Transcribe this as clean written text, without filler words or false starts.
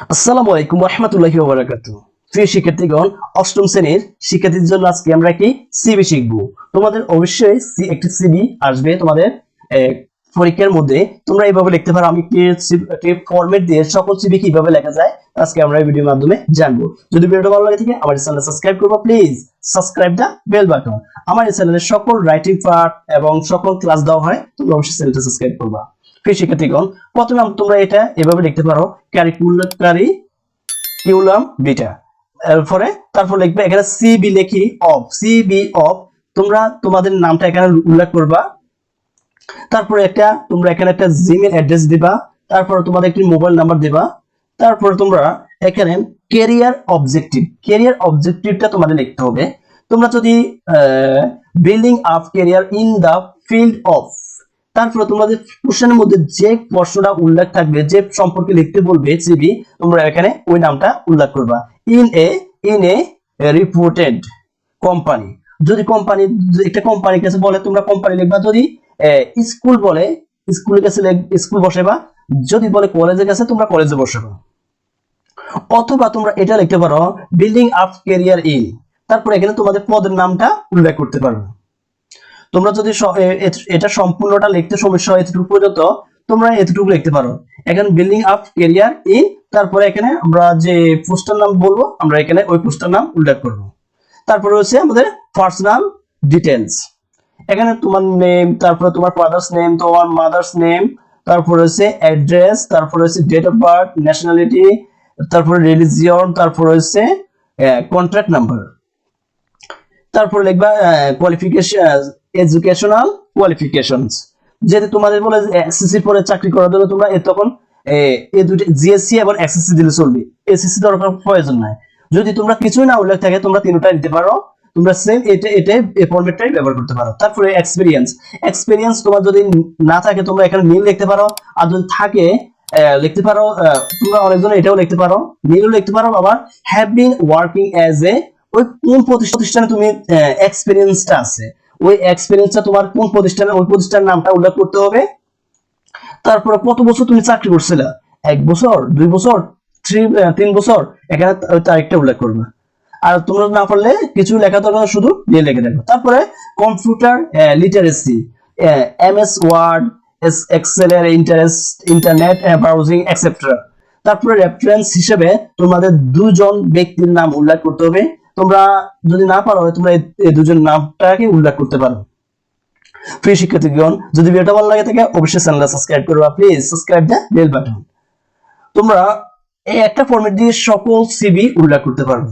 আসসালামু আলাইকুম ওয়া রাহমাতুল্লাহি ওয়া বারাকাতুহু। প্রিয় শিক্ষার্থীগণ, অষ্টম শ্রেণীর শিক্ষার্থীদের জন্য আজকে আমরা একটি সিভি শিখব। তোমাদের অবশ্যই একটি সিভি আসবে তোমাদের পরীক্ষার মধ্যে। তোমরা এইভাবে লিখতে পারো। আমি একটি ফরম্যাট দিয়ে সকল সিভি কিভাবে লেখা যায় আজকে আমরা এই ভিডিওর মাধ্যমে জানবো। যদি ভিডিওটা ভালো লাগে থাকে আমার চ্যানেল সাবস্ক্রাইব করবে, please subscribe the bell button. আমার এই চ্যানেলে সকল রাইটিং পার্ট এবং সকল ক্লাস দেওয়া হয়, তোমরা অবশ্যই চ্যানেলটা সাবস্ক্রাইব করবা। প্রিয় শিক্ষার্থীগণ, প্রথমে তোমরা এটা এভাবে লিখতে পারো, কারিকুলাম বিটা। এরপরে তারপর লিখবে এখানে সিবি অফ তোমরা তোমাদের নামটা এখানে উল্লেখ করবা। তারপরে তোমরা এখানে একটা জিমেইল অ্যাড্রেস দিবা। তারপর তোমাদের একটি মোবাইল নাম্বার দিবা। তারপর তোমরা এখানে ক্যারিয়ার অবজেক্টিভটা তোমাদের লিখতে হবে। তোমরা যদি building up career in the field of, তারপরে তোমাদের কোশ্চেনের মধ্যে যে প্রশ্নটা উল্লেখ থাকবে, যে সম্পর্কে লিখতে বলবে সিভি, তোমরা এখানে ওই নামটা উল্লেখ করবা। ইন এ রিপোর্টেড কোম্পানি, যদি একটা কোম্পানির কাছে বলে তোমরা কোম্পানি লিখবা। যদি স্কুল বলে স্কুলের কাছে স্কুল বসাবা। যদি বলে কলেজের কাছে তোমরা কলেজে বসাবা। অথবা তোমরা এটা লিখতে পারো বিল্ডিং আপ ক্যারিয়ার ইন, তারপর এখানে তোমাদের পদের নামটা উল্লেখ করতে পারবে। তোমরা যদি এটা সম্পূর্ণটা লিখতে সমস্যা হয় এতটুকু পর্যন্ত, তোমরা এতটুকু লিখতে পারো। এখানে বিল্ডিং আপ ক্যারিয়ার ইন, তারপরে এখানে আমরা যে পোস্টার নাম বলবো আমরা এখানে ওই পোস্টার নাম উল্লেখ করব। তারপরে হচ্ছে আমাদের পার্সোনাল ডিটেইলস। এখানে তোমার নেম, তারপরে তোমার ফাদার্স নেম, তোমার মাদার্স নেম, তারপরে হচ্ছে অ্যাড্রেস, তারপরে হচ্ছে ডেট অফ বার্থ, ন্যাশনালিটি, তারপরে রিলিজিয়ন, তারপরে হচ্ছে কন্ট্রাক্ট নাম্বার। তারপরে লিখবা কোয়ালিফিকেশন, এডুকেশনাল কোয়ালিফিকেশনস। যেহেতু তোমাদের বলে এসএসসি পরে চাকরি করার জন্য তোমরা তখন এই দুটো জিএসসি এবং এসএসসি দিলে চলবে, এসএসসি দরকার প্রয়োজন নাই। যদি তোমরা কিছুই না উল্লেখ থাকে তোমরা তিনটা নিতে পারো, তোমরা সেম এটা এই ফরম্যাটটাই ব্যবহার করতে পারো। তারপরে এক্সপেরিয়েন্স তোমার যদি না থাকে তোমরা এখানে নীল লিখতে পারো, আর যদি থাকে লিখতে পারো। তোমরা অনেকজন এটাও লিখতে পারো, নীলও লিখতে পারো। আবার have been working as a, ওই কোন প্রতিষ্ঠানে তুমি এক্সপেরিয়েন্সটা আছে, ওই এক্সপেরিয়েন্সটা তোমার কোন প্রতিষ্ঠানে, ওই প্রতিষ্ঠানের নামটা উল্লেখ করতে হবে। তারপরে কত বছর তুমি চাকরি করছিলে, 1 বছর, 2 বছর, 3 বছর, এখানে ওই তারিখটা উল্লেখ করবে। আর তোমরা না পারলে কিছু লেখা দরকার, শুধু দিয়ে লিখে দেবে। তারপরে computer literacy, MS Word, Excel এর ইন্টারনেট ব্রাউজিং এটসেট্রা। তারপরে রেফারেন্স হিসেবে তোমাদের দুজন ব্যক্তির নাম উল্লেখ করতে হবে। তোমরা যদি না পারো তোমরা এই দুজন নামটাকে উল্লেখ করতে পারো। প্রিয় শিক্ষার্থীগণ, যদি ভিডিওটা ভালো লাগে থাকে অবশ্যই চ্যানেলটা সাবস্ক্রাইব করবা, please subscribe the bell button. তোমরা এই একটা ফরম্যাট দিয়ে সকল সিভি উল্লেখ করতে পারবে।